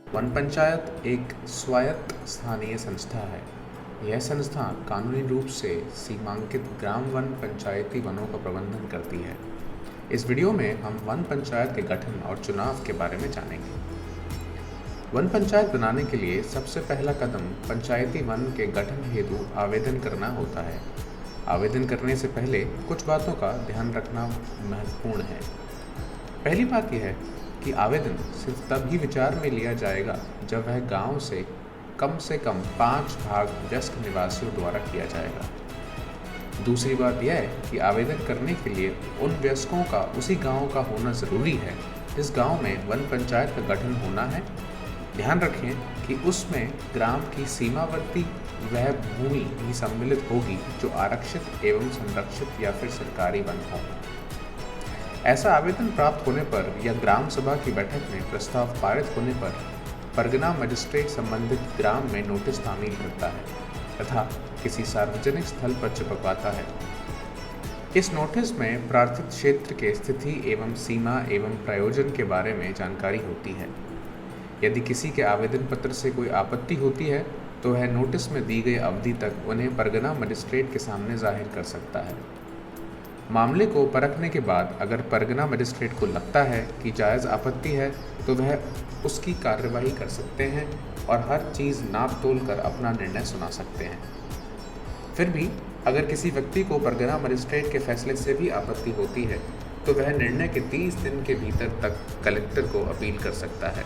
One panchayat एक स्वायत्त स्थानीय संस्था है। यह संस्था कानूनी रूप से सीमांकित ग्राम वन पंचायती वनों का प्रबंधन करती है। इस वीडियो में हम वन पंचायत के गठन और चुनाव के बारे में जानेंगे। वन पंचायत बनाने के लिए सबसे पहला कदम पंचायती वन के गठन हेतु आवेदन करना होता है। आवेदन करने से पहले कुछ बातों का ध्यान रखना महत्वपूर्ण है। पहली बात यह है कि आवेदन सिर्फ तभी विचार में लिया जाएगा जब वह गांव से कम 5 भाग वयस्क निवासियों द्वारा किया जाएगा। दूसरी बात यह है कि आवेदन करने के लिए उन वयस्कों का उसी गांव का होना ज़रूरी है जिस गांव में वन पंचायत का गठन होना है। ध्यान रखें कि उसमें ग्राम की सीमावर्ती वह भूमि भी सम्मिलित होगी जो आरक्षित एवं संरक्षित या फिर सरकारी वन हो। ऐसा आवेदन प्राप्त होने पर या ग्राम सभा की बैठक में प्रस्ताव पारित होने पर परगना मजिस्ट्रेट संबंधित ग्राम में नोटिस तामील करता है तथा किसी सार्वजनिक स्थल पर चिपकवाता है। इस नोटिस में प्रार्थित क्षेत्र के स्थिति एवं सीमा एवं प्रयोजन के बारे में जानकारी होती है। यदि किसी के आवेदन पत्र से कोई आपत्ति होती है तो वह नोटिस में दी गई अवधि तक उन्हें परगना मजिस्ट्रेट के सामने जाहिर कर सकता है। मामले को परखने के बाद अगर परगना मजिस्ट्रेट को लगता है कि जायज़ आपत्ति है तो वह उसकी कार्यवाही कर सकते हैं और हर चीज़ नाप तोल कर अपना निर्णय सुना सकते हैं। फिर भी अगर किसी व्यक्ति को परगना मजिस्ट्रेट के फैसले से भी आपत्ति होती है तो वह निर्णय के 30 दिन के भीतर तक कलेक्टर को अपील कर सकता है।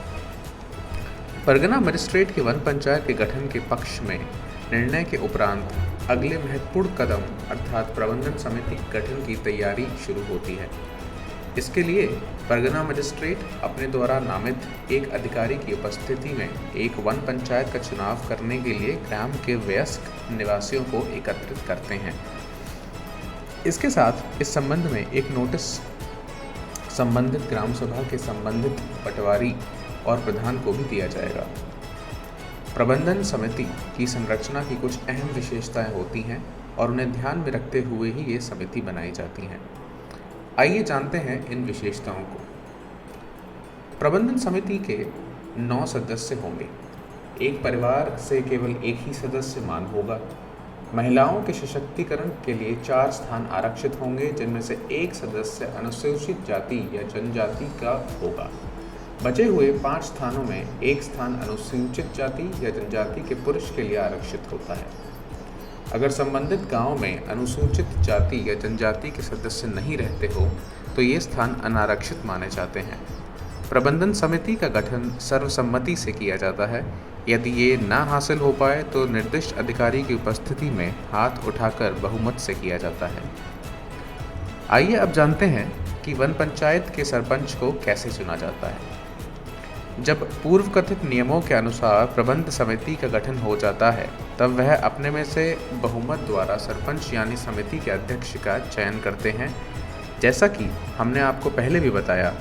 परगना मजिस्ट्रेट के वन पंचायत के गठन के पक्ष में निर्णय के उपरांत अगले महत्वपूर्ण कदम अर्थात प्रबंधन समिति गठन की तैयारी शुरू होती है। इसके लिए परगना मजिस्ट्रेट अपने द्वारा नामित एक अधिकारी की उपस्थिति में एक वन पंचायत का चुनाव करने के लिए ग्राम के वयस्क निवासियों को एकत्रित करते हैं। इसके साथ इस संबंध में एक नोटिस संबंधित ग्राम सभा के संबंधित पटवारी और प्रधान को भी दिया जाएगा। प्रबंधन समिति की संरचना की कुछ अहम विशेषताएं होती हैं और उन्हें ध्यान में रखते हुए ही ये समिति बनाई जाती हैं। आइए जानते हैं इन विशेषताओं को। प्रबंधन समिति के 9 सदस्य होंगे। एक परिवार से केवल एक ही सदस्य मान होगा। महिलाओं के सशक्तिकरण के लिए 4 स्थान आरक्षित होंगे जिनमें से एक सदस्य अनुसूचित जाति या जनजाति का होगा। बचे हुए 5 स्थानों में एक स्थान अनुसूचित जाति या जनजाति के पुरुष के लिए आरक्षित होता है। अगर संबंधित गांव में अनुसूचित जाति या जनजाति के सदस्य नहीं रहते हो तो ये स्थान अनारक्षित माने जाते हैं। प्रबंधन समिति का गठन सर्वसम्मति से किया जाता है। यदि ये ना हासिल हो पाए तो निर्दिष्ट अधिकारी की उपस्थिति में हाथ उठाकर बहुमत से किया जाता है। आइए अब जानते हैं कि वन पंचायत के सरपंच को कैसे चुना जाता है। जब पूर्व कथित नियमों के अनुसार प्रबंध समिति का गठन हो जाता है तब वह अपने में से बहुमत द्वारा सरपंच यानी समिति के अध्यक्ष का चयन करते हैं। जैसा कि हमने आपको पहले भी बताया,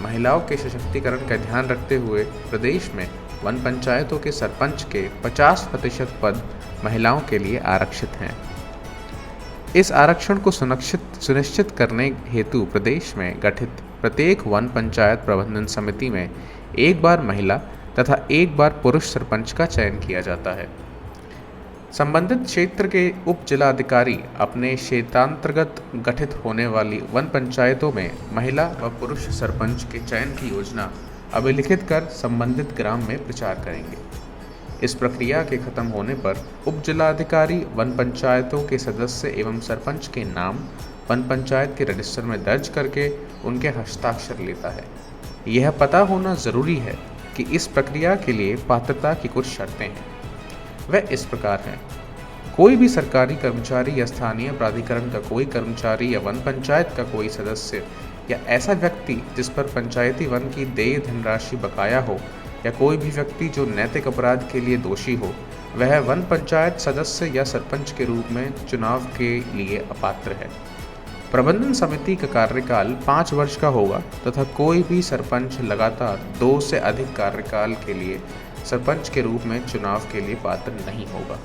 महिलाओं के सशक्तिकरण का ध्यान रखते हुए प्रदेश में वन पंचायतों के सरपंच के 50% पद महिलाओं के लिए आरक्षित हैं। इस आरक्षण को सुनिश्चित करने हेतु प्रदेश में गठित प्रत्येक वन पंचायत प्रबंधन समिति में एक बार महिला तथा एक बार पुरुष सरपंच का चयन किया जाता है। संबंधित क्षेत्र के उप जिलाधिकारी अपने क्षेत्रांतर्गत गठित होने वाली वन पंचायतों में महिला व पुरुष सरपंच के चयन की योजना अभिलिखित कर संबंधित ग्राम में प्रचार करेंगे। इस प्रक्रिया के खत्म होने पर उप जिलाधिकारी वन पंचायतों के सदस्य एवं सरपंच के नाम वन पंचायत के रजिस्टर में दर्ज करके उनके हस्ताक्षर लेता है। यह पता होना ज़रूरी है कि इस प्रक्रिया के लिए पात्रता की कुछ शर्तें हैं। वह इस प्रकार हैं। कोई भी सरकारी कर्मचारी या स्थानीय प्राधिकरण का कोई कर्मचारी या वन पंचायत का कोई सदस्य या ऐसा व्यक्ति जिस पर पंचायती वन की देय धनराशि बकाया हो या कोई भी व्यक्ति जो नैतिक अपराध के लिए दोषी हो, वह वन पंचायत सदस्य या सरपंच के रूप में चुनाव के लिए अपात्र है। प्रबंधन समिति का कार्यकाल 5 वर्ष का होगा तथा कोई भी सरपंच लगातार 2 से अधिक कार्यकाल के लिए सरपंच के रूप में चुनाव के लिए पात्र नहीं होगा।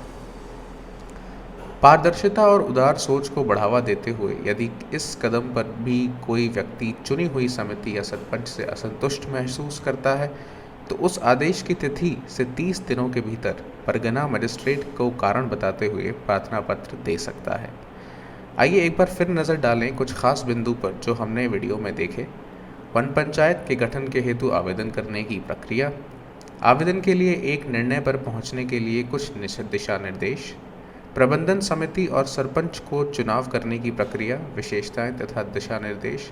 पारदर्शिता और उदार सोच को बढ़ावा देते हुए यदि इस कदम पर भी कोई व्यक्ति चुनी हुई समिति या सरपंच से असंतुष्ट महसूस करता है तो उस आदेश की तिथि से 30 दिनों के भीतर परगना मजिस्ट्रेट को कारण बताते हुए प्रार्थना पत्र दे सकता है। आइए एक बार फिर नज़र डालें कुछ खास बिंदु पर जो हमने वीडियो में देखे। वन पंचायत के गठन के हेतु आवेदन करने की प्रक्रिया, आवेदन के लिए एक निर्णय पर पहुंचने के लिए कुछ दिशा निर्देश, प्रबंधन समिति और सरपंच को चुनाव करने की प्रक्रिया, विशेषताएं तथा दिशा निर्देश,